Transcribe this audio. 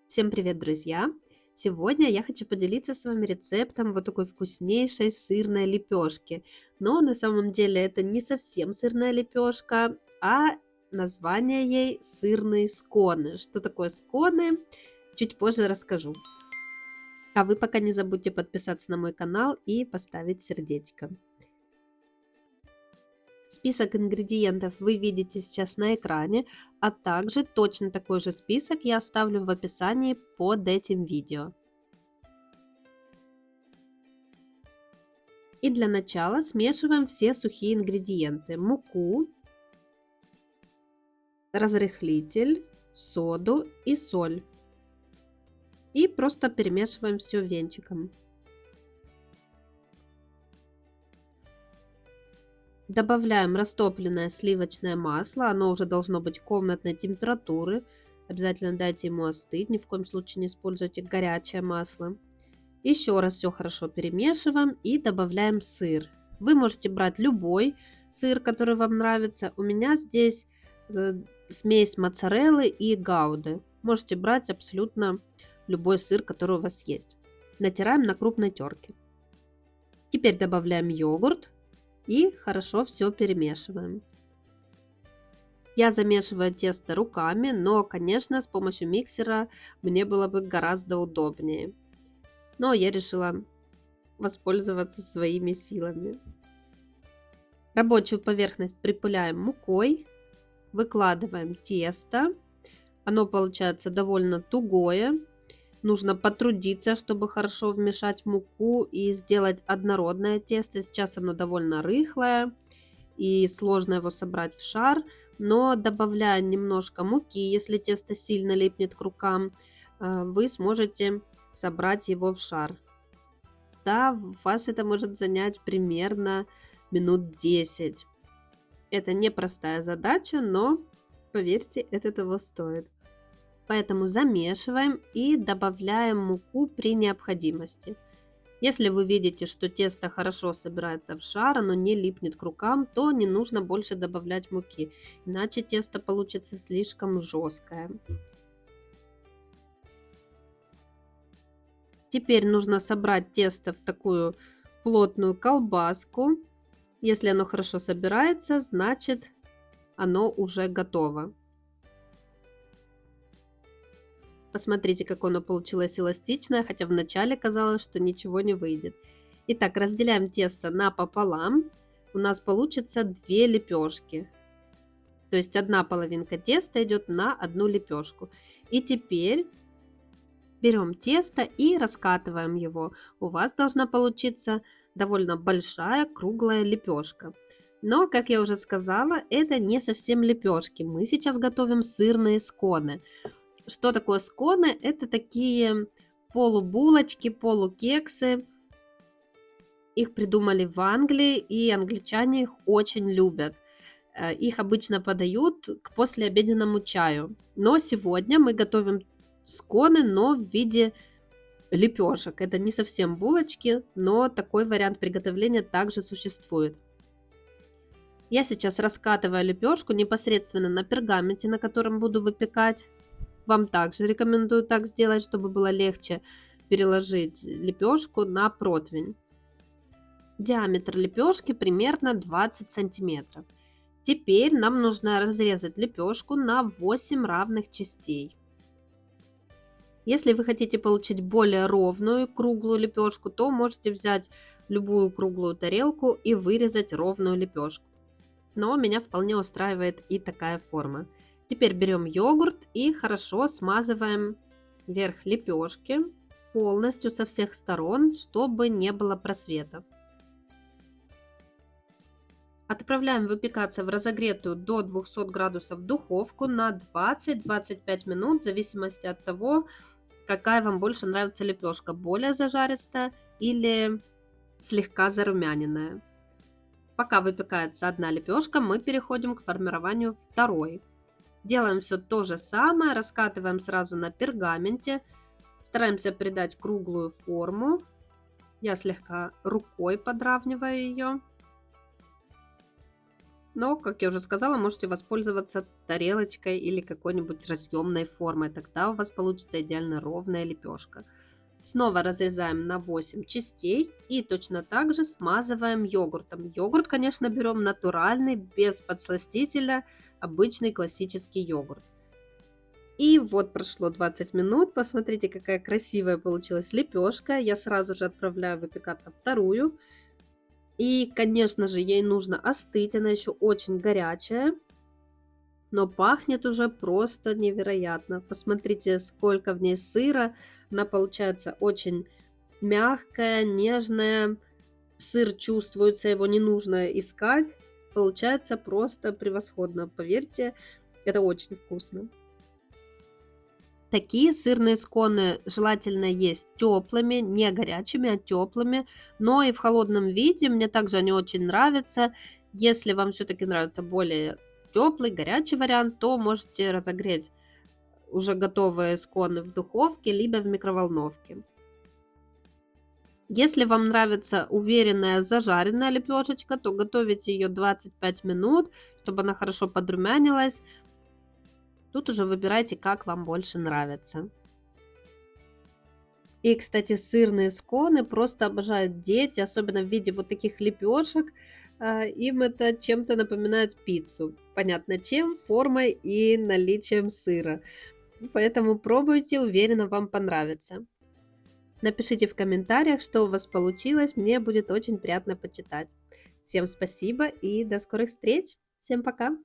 Всем привет, друзья! Сегодня я хочу поделиться с вами рецептом вот такой вкуснейшей сырной лепешки. Но на самом деле это не совсем сырная лепешка, а название ей сырные сконы. Что такое сконы? Чуть позже расскажу. А вы пока не забудьте подписаться на мой канал и поставить сердечко. Список ингредиентов вы видите сейчас на экране, а также точно такой же список я оставлю в описании под этим видео. И для начала смешиваем все сухие ингредиенты: муку, разрыхлитель, соду и соль. И просто перемешиваем все венчиком. Добавляем растопленное сливочное масло, оно уже должно быть комнатной температуры. Обязательно дайте ему остыть, ни в коем случае не используйте горячее масло. Еще раз все хорошо перемешиваем и добавляем сыр. Вы можете брать любой сыр, который вам нравится. У меня здесь смесь моцареллы и гауды. Можете брать абсолютно любой сыр, который у вас есть. Натираем на крупной терке. Теперь добавляем йогурт и хорошо все перемешиваем. Я замешиваю тесто руками, но, конечно, с помощью миксера мне было бы гораздо удобнее. Но я решила воспользоваться своими силами. Рабочую поверхность припыляем мукой, выкладываем тесто. Оно получается довольно тугое. Нужно потрудиться, чтобы хорошо вмешать муку и сделать однородное тесто. Сейчас оно довольно рыхлое и сложно его собрать в шар, но добавляя немножко муки, если тесто сильно липнет к рукам, вы сможете собрать его в шар. Да, вас это может занять примерно минут 10. Это непростая задача, но, поверьте, это того стоит. Поэтому замешиваем и добавляем муку при необходимости. Если вы видите, что тесто хорошо собирается в шар, оно не липнет к рукам, то не нужно больше добавлять муки, иначе тесто получится слишком жесткое. Теперь нужно собрать тесто в такую плотную колбаску. Если оно хорошо собирается, значит оно уже готово. Посмотрите, как оно получилось эластичное, хотя вначале казалось, что ничего не выйдет. Итак, разделяем тесто напополам. У нас получится 2 лепешки. То есть одна половинка теста идет на одну лепешку. И теперь берем тесто и раскатываем его. У вас должна получиться довольно большая круглая лепешка. Но, как я уже сказала, это не совсем лепешки. Мы сейчас готовим сырные сконы. Что такое сконы? Это такие полубулочки, полукексы. Их придумали в Англии, и англичане их очень любят. Их обычно подают к послеобеденному чаю. Но сегодня мы готовим сконы, но в виде лепешек. Это не совсем булочки, но такой вариант приготовления также существует. Я сейчас раскатываю лепешку непосредственно на пергаменте, на котором буду выпекать. Вам также рекомендую так сделать, чтобы было легче переложить лепешку на противень. Диаметр лепешки примерно 20 сантиметров. Теперь нам нужно разрезать лепешку на 8 равных частей. Если вы хотите получить более ровную круглую лепешку, то можете взять любую круглую тарелку и вырезать ровную лепешку. Но меня вполне устраивает и такая форма. Теперь берем йогурт и хорошо смазываем верх лепешки полностью со всех сторон, чтобы не было просветов. Отправляем выпекаться в разогретую до 200 градусов духовку на 20-25 минут, в зависимости от того, какая вам больше нравится лепешка, более зажаристая или слегка зарумяненная. Пока выпекается одна лепешка, мы переходим к формированию второй. Делаем все то же самое, раскатываем сразу на пергаменте, стараемся придать круглую форму. Я слегка рукой подравниваю ее. Но, как я уже сказала, можете воспользоваться тарелочкой или какой-нибудь разъемной формой. Тогда у вас получится идеально ровная лепешка. Снова разрезаем на 8 частей и точно так же смазываем йогуртом. Йогурт, конечно, берем натуральный, без подсластителя, обычный классический йогурт. И вот прошло 20 минут. Посмотрите, какая красивая получилась лепешка. Я сразу же отправляю выпекаться вторую. И, конечно же, ей нужно остыть. Она еще очень горячая. Но пахнет уже просто невероятно. Посмотрите, сколько в ней сыра. Она получается очень мягкая, нежная. Сыр чувствуется, его не нужно искать. Получается просто превосходно. Поверьте, это очень вкусно. Такие сырные сконы желательно есть теплыми, не горячими, а теплыми, но и в холодном виде. Мне также они очень нравятся. Если вам все-таки нравится более теплый, горячий вариант, то можете разогреть уже готовые сконы в духовке, либо в микроволновке. Если вам нравится уверенная зажаренная лепешечка, то готовите ее 25 минут, чтобы она хорошо подрумянилась. Тут уже выбирайте, как вам больше нравится. И, кстати, сырные сконы просто обожают дети, особенно в виде вот таких лепешек. Им это чем-то напоминает пиццу. Понятно чем, формой и наличием сыра. Поэтому пробуйте, уверена, вам понравится. Напишите в комментариях, что у вас получилось, мне будет очень приятно почитать. Всем спасибо и до скорых встреч. Всем пока!